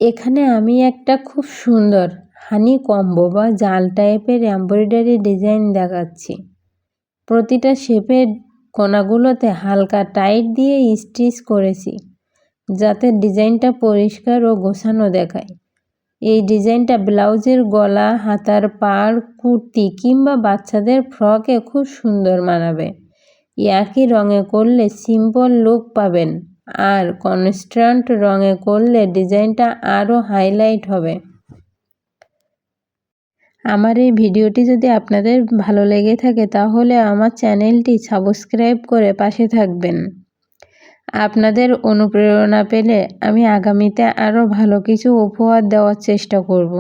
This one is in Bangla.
এখানে আমি একটা খুব সুন্দর হানি কম্বো বা জাল টাইপের এমব্রয়ডারি ডিজাইন দেখাচ্ছি। প্রতিটা শেপের কোণাগুলোতে হালকা টাইট দিয়ে স্টিচ করেছি, যাতে ডিজাইনটা পরিষ্কার ও গোছানো দেখায়। এই ডিজাইনটা ব্লাউজের গলা, হাতার পাড়, কুর্তি কিংবা বাচ্চাদের ফ্রকে খুব সুন্দর মানাবে। একই রঙে করলে সিম্পল লুক পাবেন, আর কনস্ট্রান্ট রঙে করলে ডিজাইনটা আরও হাইলাইট হবে। আমার এই ভিডিওটি যদি আপনাদের ভালো লেগে থাকে তাহলে আমার চ্যানেলটি সাবস্ক্রাইব করে পাশে থাকবেন। আপনাদের অনুপ্রেরণা পেলে আমি আগামীতে আরও ভালো কিছু উপহার দেওয়ার চেষ্টা করব।